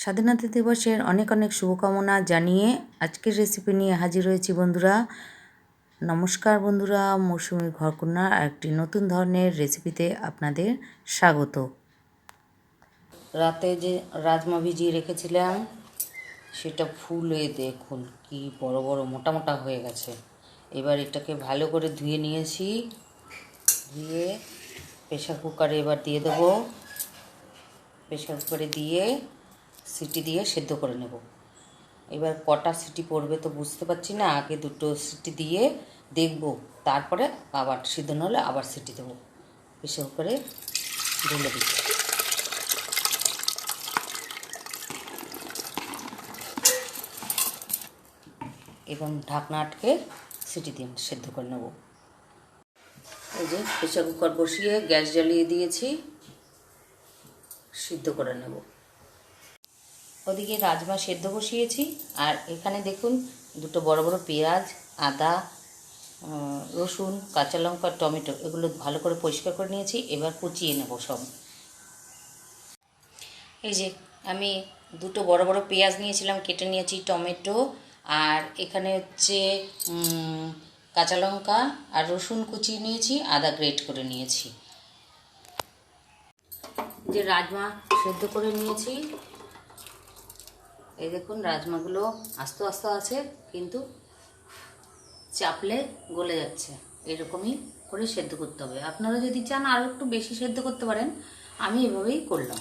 স্বাধীনতা দিবসের অনেক অনেক শুভকামনা জানিয়ে আজকের রেসিপি নিয়ে হাজির হয়েছি বন্ধুরা। নমস্কার বন্ধুরা, মৌসুমী ঘরকন্যার একটি নতুন ধরনের রেসিপিতে আপনাদের স্বাগত। রাতে যে রাজমা ভিজিয়ে রেখেছিলাম সেটা ফুলে দেখুন কি বড় বড় মোটা মোটা হয়ে গেছে। এবার এটাকে ভালো করে ধুয়ে নিয়েছি, ধুয়ে প্রেশার কুকারে এবার দিয়ে দেবো। প্রেশার কুকারে দিয়ে সিটি দিয়ে সেদ্ধ করে নেব। এবার কটা সিটি পড়বে তো বুঝতে পারছি না, আগে দুটো সিটি দিয়ে দেখব, তারপরে আবার সিদ্ধ না হলে আবার সিটি দেবো। প্রেশার কুকারে ঢেলে দিই। এবং ঢাকনা আটকে সিটি দিয়ে সেদ্ধ করে নেব। এই যে প্রেশার কুকার বসিয়ে গ্যাস জ্বালিয়ে দিয়েছি, সিদ্ধ করে নেব। ওদিকে রাজমা সেদ্ধ বসিয়েছি, আর এখানে দেখুন দুটো বড় বড় পেঁয়াজ, আদা, রসুন, কাঁচা লঙ্কা, টমেটো এগুলো ভালো করে পরিষ্কার করে নিয়েছি। এবার কুচিয়ে নেব সব। এই যে আমি দুটো বড় বড় পেঁয়াজ নিয়েছিলাম, কেটে নিয়েছি, টমেটো, আর এখানে হচ্ছে কাঁচা লঙ্কা আর রসুন কুচিয়ে নিয়েছি, আদা গ্রেট করে নিয়েছি। যে রাজমা সেদ্ধ করে নিয়েছি, এই দেখুন রাজমাগুলো আস্তে আস্তে আছে, কিন্তু চাপলে গলে যাচ্ছে। এরকমই করে সেদ্ধ করতে হবে। আপনারা যদি চান আরও একটু বেশি সেদ্ধ করতে পারেন, আমি এভাবেই করলাম।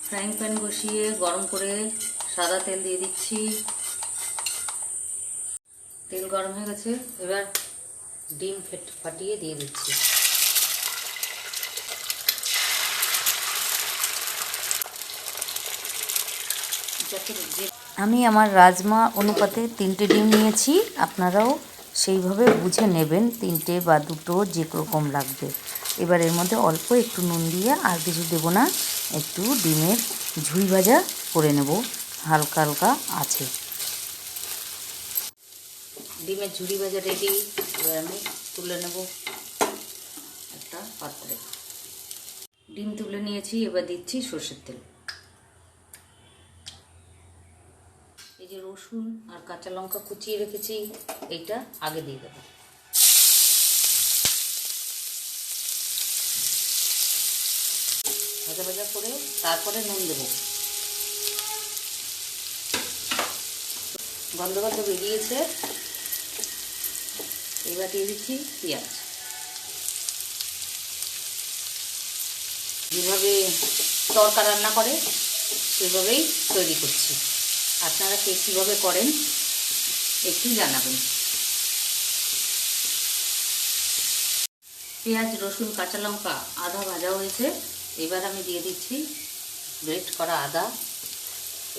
ফ্রাইং প্যান বসিয়ে গরম করে সাদা তেল দিয়ে দিচ্ছি। তেল গরম হয়ে গেছে, এবার ডিম ফাটিয়ে দিয়ে দিচ্ছি। আমি আমার রাজমা অনুপাতে 3টে ডিম নিয়েছি, আপনারাও সেইভাবে বুঝে নেবেন, 3টে বা 2টো যে রকম লাগবে। এবার এর মধ্যে অল্প একটু নুন দিয়ে, আর কিছু দেবো না, একটু ডিমের ঝুই ভাজা করে নেব হালকা হালকা আছে। ডিমের ঝুড়ি ভাজা রেডি। এবার আমি তুলে নেব একটা পাত্রে। ডিম তুলে নিয়েছি, এবার দিচ্ছি সর্ষের তেল। এই যে রসুন আর কাঁচা লঙ্কা কুচিয়ে রেখেছি, এইটা আগে দিয়ে দেবো। ভাজা ভাজা করে তারপরে নুন দেবো। গন্ধ গন্ধ বেরিয়েছে, এবার দিয়ে দিচ্ছি পেঁয়াজ। যেভাবে তরকা রান্না করে সেভাবেই তৈরি করছি। আপনারা কে কীভাবে করেন একটু জানাবেন। পেঁয়াজ, রসুন, কাঁচা লঙ্কা, আদা ভাজা হয়েছে। এবার আমি দিয়ে দিচ্ছি গ্রেট করা আদা।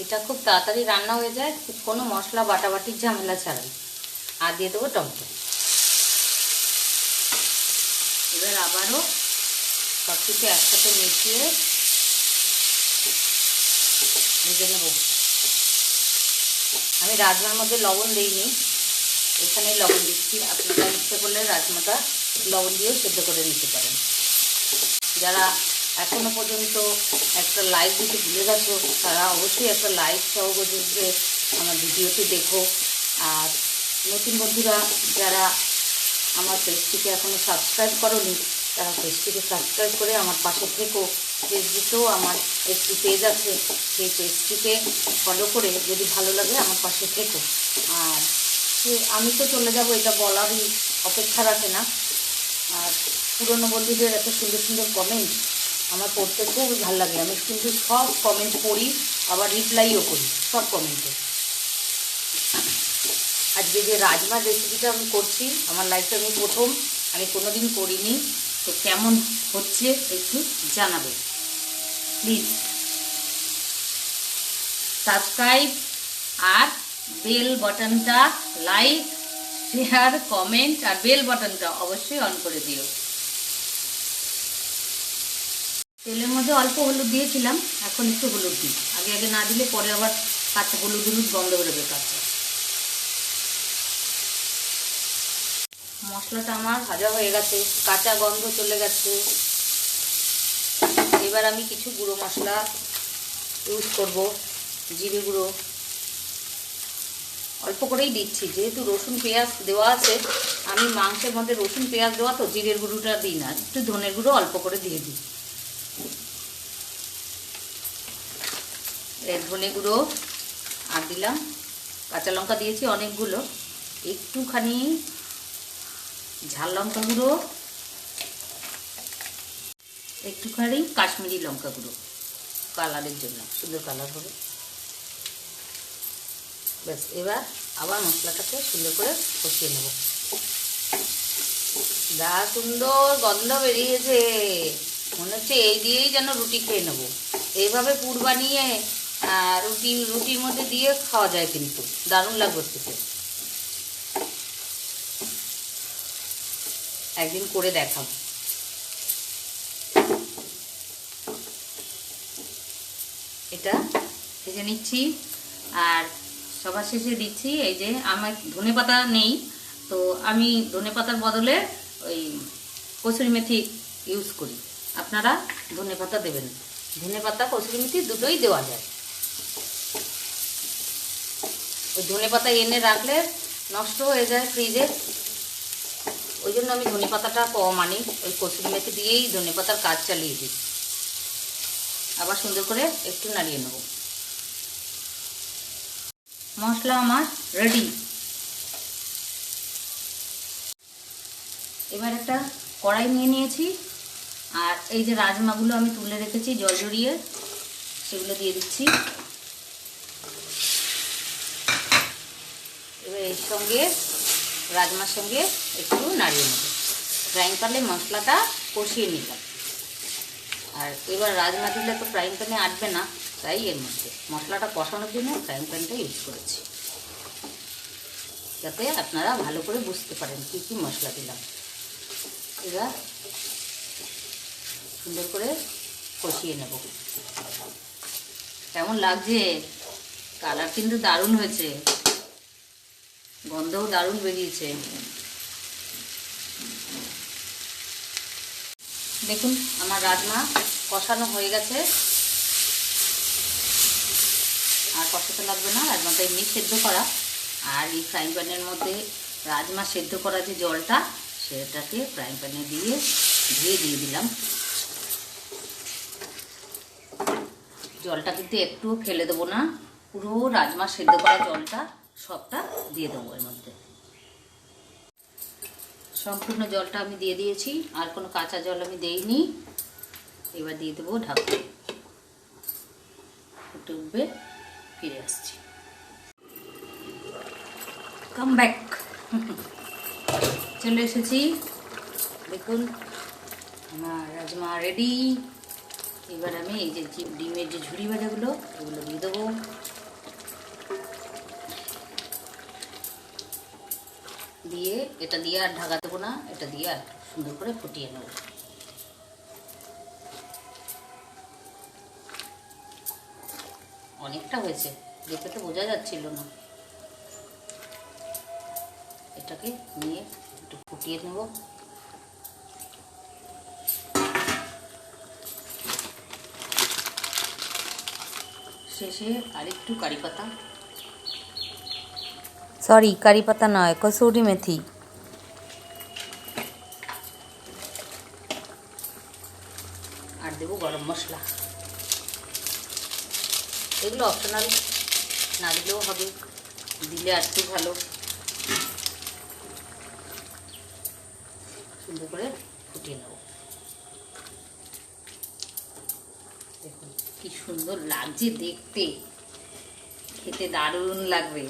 এটা খুব তাড়াতাড়ি রান্না হয়ে যায়, কোনো মশলা বাটাবাটির ঝামেলা ছাড়াই। আর দিয়ে দেবো টমেটো। এবার আবারও সব কিছু একসাথে মিশিয়ে ভেজে নেব। আমি রাজমার মধ্যে লবণ দিইনি, এখানে লবণ দিচ্ছি। আপনারা ইচ্ছে করলে রাজমাটা লবণ দিয়েও সেদ্ধ করে নিতে পারেন। যারা এখনো পর্যন্ত একটা লাইক দিতে ভুলে গেছো, তারা অবশ্যই একটা লাইক সহযোগে আমার ভিডিওটি দেখো। আর নতুন বন্ধুরা যারা আমার পেজটিকে এখনও সাবস্ক্রাইব করোনি, তারা পেজটিকে সাবস্ক্রাইব করে আমার পাশে থেকো। ফেসবুকেও আমার একটি পেজ আছে, সেই পেজটিকে ফলো করে যদি ভালো লাগে আমার পাশে থেকো। আর আমি তো চলে যাব, এটা বলারই অপেক্ষা রাখে না। আর পুরনো বন্ধুদের এত সুন্দর সুন্দর কমেন্ট আমার পড়তে খুব ভালো লাগে। আমি কিন্তু সব কমেন্ট পড়ি, আবার রিপ্লাইও করি সব কমেন্টে। আজকে যে রাজমার রেসিপিটা আমি করছি, আমার লাইফে আমি প্রথম, আমি কোনোদিন করিনি। তো কেমন হচ্ছে একটু জানাবে প্লিজ। সাবস্ক্রাইব আর বেল বাটনটা, লাইক, শেয়ার, কমেন্ট আর বেল বাটনটা অবশ্যই অন করে দিও। তেলের মধ্যে অল্প হলুদ দিয়েছিলাম, এখন একটু হলুদ দিই। আগে আগে না দিলে পরে আবার কাঁচা হলুদ গন্ধ বেরোবে কাঁচা। মশলাটা আমার ভাজা হয়ে গেছে, কাঁচা গন্ধ চলে গেছে। এবার আমি কিছু গুঁড়ো মশলা ইউজ করব। জিরে গুঁড়ো অল্প করেই দিচ্ছি, যেহেতু রসুন পেঁয়াজ দেওয়া আছে। আমি মাংসের মধ্যে রসুন পেঁয়াজ দেওয়া তো জিরের গুঁড়োটা দিই না, একটু ধনের গুঁড়ো অল্প করে দিয়ে দিই। এই ধনে গুঁড়ো আর দিলাম, কাঁচা লঙ্কা দিয়েছি অনেকগুলো, একটুখানি ঝাল লঙ্কা গুঁড়ো, একটুখানি কাশ্মীরি লঙ্কা গুঁড়ো, কালারের জন্য, সুন্দর কালার হবে। ব্যাস, এবার আবার মশলাটাকে সুন্দর করে কষিয়ে নেব। যা সুন্দর গন্ধ বেরিয়েছে, মনে হচ্ছে এই দিয়েই যেন রুটি খেয়ে নেব। এইভাবে পুর বানিয়ে রুটির মধ্যে দিয়ে খাওয়া যায়, কিন্তু দারুণ লাগবে খেতে। একদিন করে দেখাবো। এটা ভেজে নিচ্ছি, আর সবার শেষে দিচ্ছি এই যে, আমার ধনেপাতা নেই তো আমি ধনেপাতার বদলে ওই কসুরি মেথি ইউজ করি। আপনারা ধনেপাতা দেবেন, ধনেপাতা কসুরি মেথি দুটোই দেওয়া যায়। ওই ধনেপাতা এনে রাখলে নষ্ট হয়ে যায় ফ্রিজে, ওই জন্য আমি ধনেপাতাটা কম আনি, ওই কসুরি মেথি দিয়েই ধনেপাতার কাজ চালিয়ে দিই। আবার সুন্দর করে একটু নাড়িয়ে নেব। মশলা আমার রেডি। এবার একটা কড়াই নিয়ে নিয়েছি, আর এই যে রাজমাগুলো আমি তুলে রেখেছি জল জড়িয়ে, সেগুলো দিয়ে দিচ্ছি। এবার এর সঙ্গে রাজমার সঙ্গে একটু নাড়িয়ে নেব। ফ্রাইং প্যানে মশলাটা কষিয়ে নিলাম, আর এবার রাজমা দিলে তো ফ্রাইং প্যানে আটবে না, তাই এর মধ্যে মশলাটা কষানোর জন্য ফ্রাইং প্যানটা ইউজ করেছি, যাতে আপনারা ভালো করে বুঝতে পারেন কী কী মশলা দিলাম। এবার সুন্দর করে কষিয়ে নেব। কেমন লাগছে, কালার কিন্তু দারুণ হয়েছে, গন্ধও দারুণ বেরিয়েছে। দেখুন আমার রাজমা কষানো হয়ে গেছে, আর কষাতে লাগবে না, রাজমাটা এমনি সেদ্ধ করা। আর এই ফ্রাইং প্যানের মধ্যে রাজমা সেদ্ধ করা যে জলটা, সেটাকে ফ্রাইং প্যানে দিয়ে দিয়ে দিলাম। জলটা কিন্তু একটুও ফেলে দেবো না, পুরো রাজমা সেদ্ধ করা জলটা সবটা দিয়ে দেবো এর মধ্যে। সম্পূর্ণ জলটা আমি দিয়ে দিয়েছি, আর কোনো কাঁচা জল আমি দেইনি। এবার দিয়ে দেবো ঢাকা, একটু উঠবে, ফিরে আসছি। কাম ব্যাক, চলে এসেছি। দেখুন আমার রাজমা রেডি। এবার আমি এই যে ডিমের যে ঝুড়ি ভাজাগুলো, এগুলো দিয়ে দেবো। দিয়ে এটা দিয়ে আর ঢাকা দেবো না, এটা দিয়ে আর সুন্দর করে ফুটিয়ে নেব। অনেকটা হয়েছে, দেখে তো বোঝা যাচ্ছিল না। এটাকে নিয়ে একটু ফুটিয়ে নেব। শেষে আরেকটু কারি পাতা, সরি কারি পাতা নয়, কসুরি মেথি। আর দেবো গরম মশলা। এগুলো অপশনাল, না দিলেও হবে, দিলে আর একটু ভালো। সুন্দর করে ফুটিয়ে নেব। দেখুন কি সুন্দর লাগছে দেখতে, খেতে দারুণ লাগবে।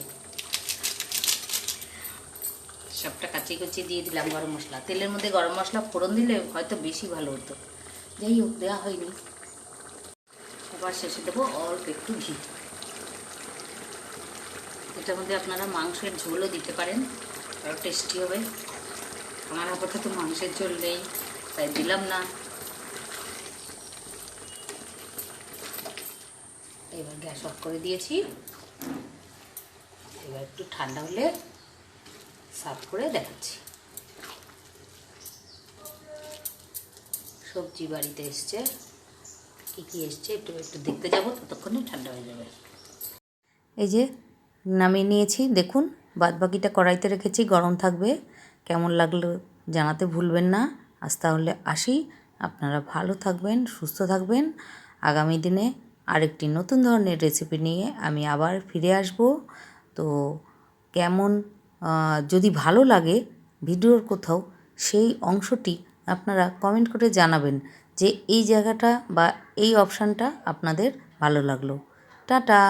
সবটা কাচিয়ে কুচিয়ে দিয়ে দিলাম গরম মশলা। তেলের মধ্যে গরম মশলা ফোড়ন দিলে হয়তো বেশি ভালো হতো, যাই হোক দেওয়া হয়নি। এবার শেষে দেবো অল্প একটু ঘি। এটার মধ্যে আপনারা মাংসের ঝোলও দিতে পারেন, আরও টেস্টি হবে। আমার আপাতত মাংসের ঝোল নেই, তাই দিলাম না। এবার গ্যাস অফ করে দিয়েছি। এবার একটু ঠান্ডা হলে সার্ভ করে দেখাচ্ছি। সবজি বাড়িতে এসছে, কী কী এসছে একটু একটু দেখতে যাবো, ততক্ষণে ঠান্ডা হয়ে যাবে। এই যে নামিয়ে নিয়েছি, দেখুন বাদবাকিটা কড়াইতে রেখেছি, গরম থাকবে। কেমন লাগলো জানাতে ভুলবেন না। আজ তাহলে আসি, আপনারা ভালো থাকবেন, সুস্থ থাকবেন। আগামী দিনে আরেকটি নতুন ধরনের রেসিপি নিয়ে আমি আবার ফিরে আসব। তো কেমন যদি ভালো লাগে ভিডিওর কোথাও সেই অংশটি আপনারা কমেন্ট করে জানাবেন যে এই জায়গাটা বা এই অপশানটা আপনাদের ভালো লাগলো। টাটা।